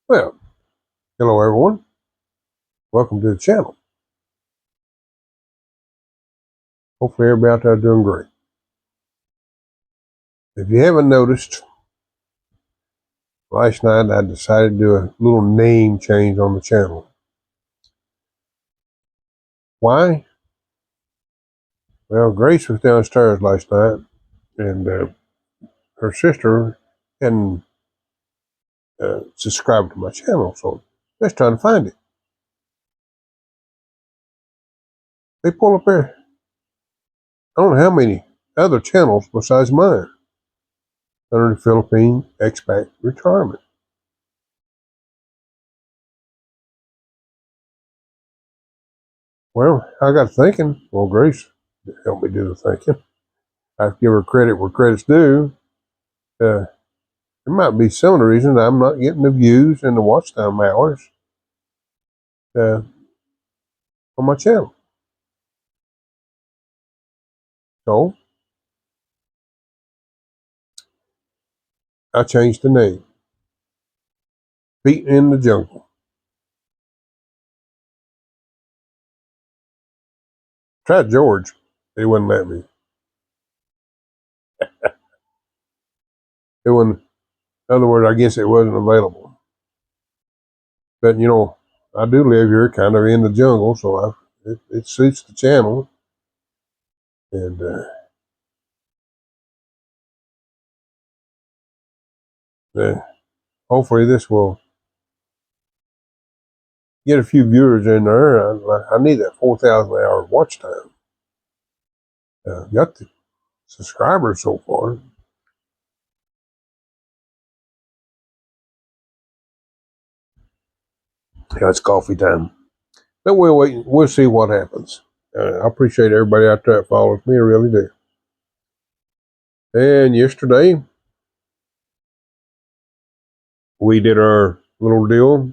Well, hello everyone. Welcome to the channel. Hopefully everybody out there doing great. If you haven't noticed, last night I decided to do a little name change on the channel. Why? Well, Grace was downstairs last night and her sister hadn't subscribed to my channel, so just trying to find it. They pull up there. I don't know how many other channels besides mine under the Philippine expat retirement. Well, I got thinking, well, Grace helped me do the thinking. I have to give her credit where credit's due. There might be some of the reasons I'm not getting the views and the watch time hours uh, on my channel. So I changed the name. Beaten in the Jungle. Tried George. He wouldn't let me. It wouldn't, in other words, I guess it wasn't available. But, I do live here kind of in the jungle, so it suits the channel. And hopefully this will get a few viewers in there. I need that 4,000 hour watch time. Got the subscribers so far. Yeah, it's coffee time. But we'll wait. We'll see what happens. I appreciate everybody out there that follows me. I really do. And yesterday, we did our little deal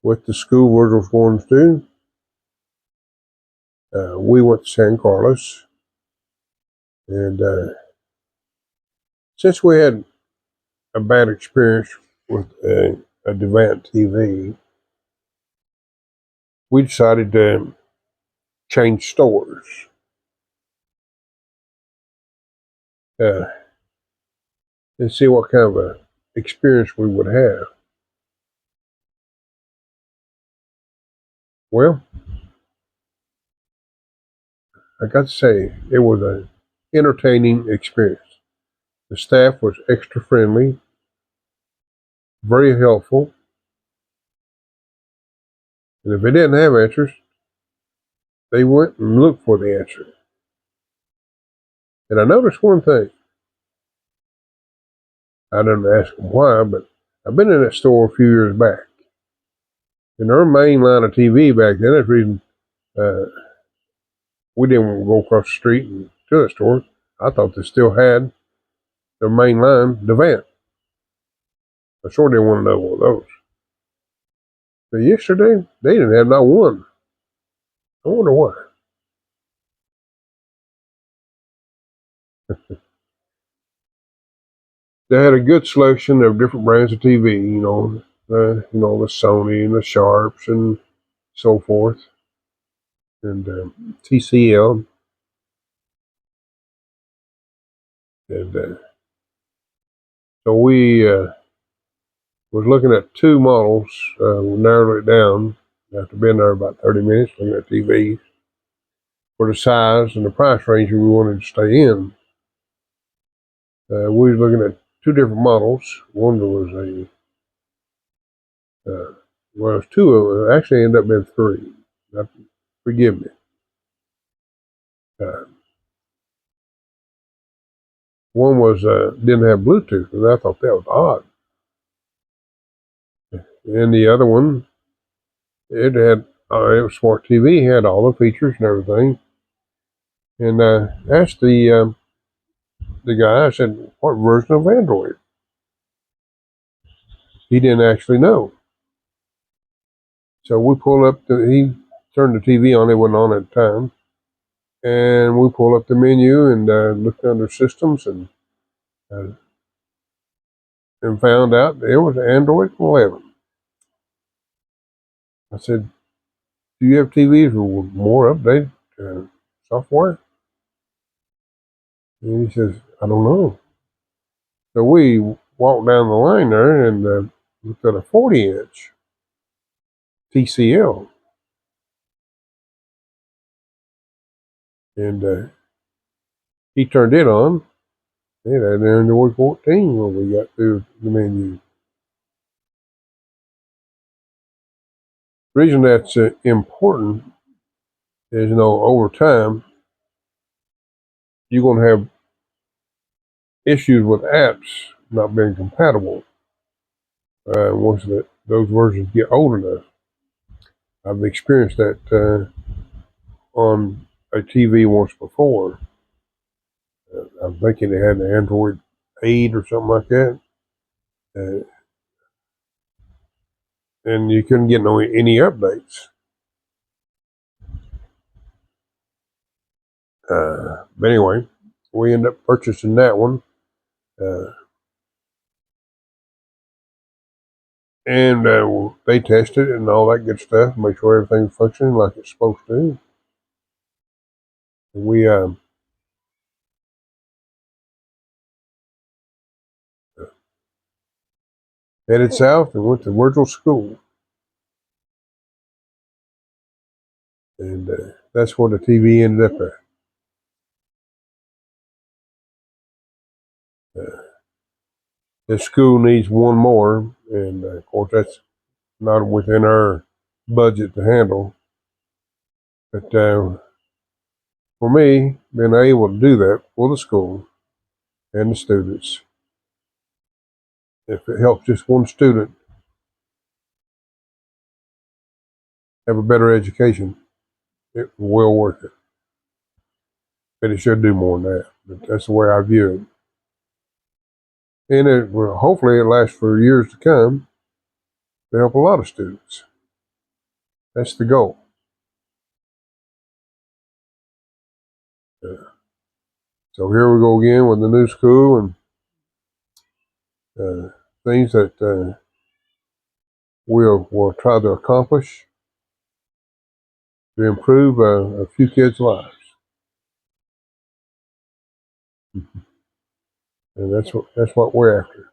with the school Virgil's going to. We went to San Carlos. And since we had a bad experience with a Devant TV, we decided to change stores. And see what kind of a experience we would have. Well, I got to say, it was an entertaining experience. The staff was extra friendly, very helpful, and if they didn't have answers, they went and looked for the answer. And I noticed one thing. I didn't ask them why, but I've been in that store a few years back. And our main line of TV back then, that's the reason we didn't want to go across the street and to that store. I thought they still had their main line, Devant. I sure didn't want to know one of those. But yesterday, they didn't have not one. I wonder why. They had a good selection of different brands of TV, the Sony and the Sharps and so forth, and TCL, and so we was looking at two models. We narrowed it down after being there about 30 minutes looking at TV for the size and the price range we wanted to stay in. We was looking at two different models. One was well, it was two of them. Actually, ended up being three. Forgive me. Uh, One was didn't have Bluetooth, and I thought that was odd. And the other one, it was smart TV, had all the features and everything. And asked the guy, I said, "What version of Android?" He didn't actually know. So we pulled up. He turned the TV on. It wasn't on at the time. And we pulled up the menu and looked under systems uh, and found out it was Android 11. I said, do you have TVs with more updated software? And he says, I don't know. So we walked down the line there and looked at a 40-inch TCL. And he turned it on. It had Android 14 when we got through the menu. The reason that's important is, over time, you're going to have issues with apps not being compatible once those versions get old enough. I've experienced that on a TV once before. I'm thinking it had an Android 8 or something like that. Uh, and you couldn't get any updates. But anyway, we ended up purchasing that one. And they tested it and all that good stuff, make sure everything's functioning like it's supposed to. And we headed south and went to Virgil school. And that's where the TV ended up at. The school needs one more, and of course that's not within our budget to handle. But for me, being able to do that for the school and the students, if it helps just one student have a better education, it's well worth it. But it should do more than that. But that's the way I view it. And it will hopefully it lasts for years to come to help a lot of students. That's the goal. So here we go again with the new school and things that we'll try to accomplish to improve a few kids' lives. And that's what we're after.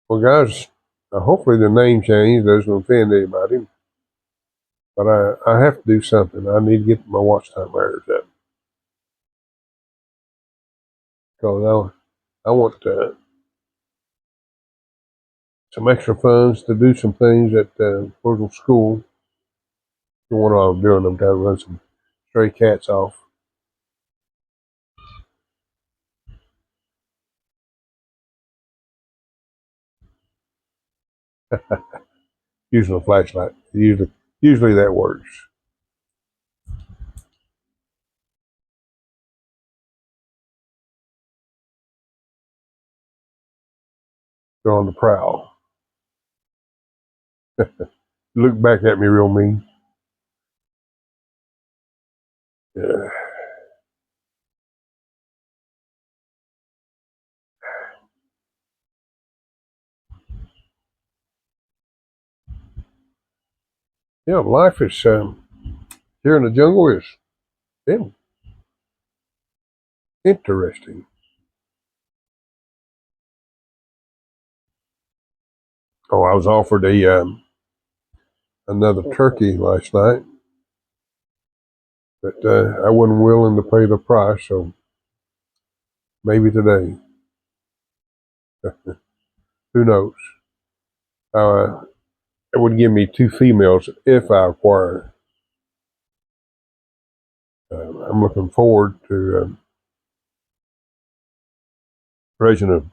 Well, guys, hopefully the name change doesn't offend anybody. But I have to do something. I need to get my watch time hours up. Because I want some extra funds to do some things at local school. What I'm doing, I'm trying to run some stray cats off. Using a flashlight. Usually that works. They're on the prowl. Look back at me real mean. Yeah. Yeah, life is here in the jungle is interesting. Oh, I was offered another turkey last night, but I wasn't willing to pay the price, so maybe today. Who knows? Uh, it would give me two females if I acquire. I'm looking forward to raising a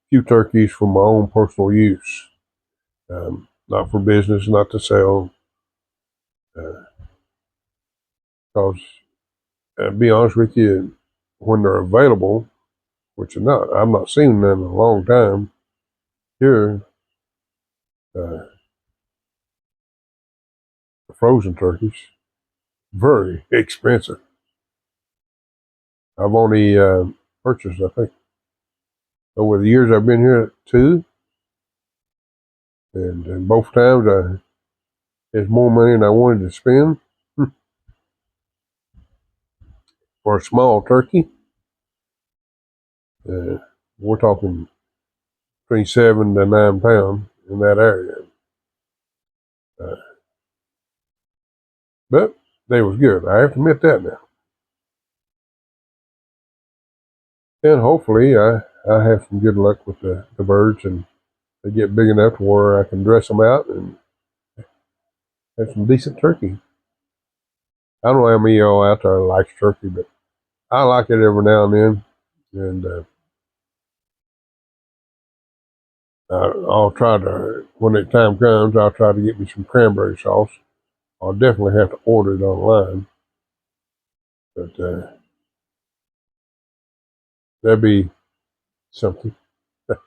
few turkeys for my own personal use, not for business, not to sell. Because, to be honest with you, when they're available, which are not, I've not seen them in a long time here. Uh, the frozen turkeys, very expensive. I've only purchased, I think, over the years I've been here, two, and both times it's more money than I wanted to spend for a small turkey. Uh, we're talking between 7 to 9 pounds in that area. Uh, but they was good. I have to admit that now. And hopefully I have some good luck with the birds and they get big enough to where I can dress them out and have some decent turkey. I don't know how many of y'all out there likes turkey, but I like it every now and then. And I'll try to, when the time comes, I'll try to get me some cranberry sauce. I'll definitely have to order it online. But that'd be something. But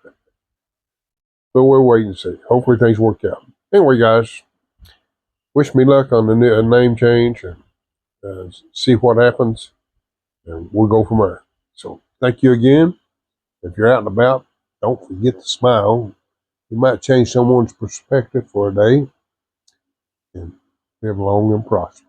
we'll wait and see. Hopefully things work out. Anyway, guys, wish me luck on the name change and see what happens. And we'll go from there. So thank you again. If you're out and about, don't forget to smile. You might change someone's perspective for a day and live long and prosper.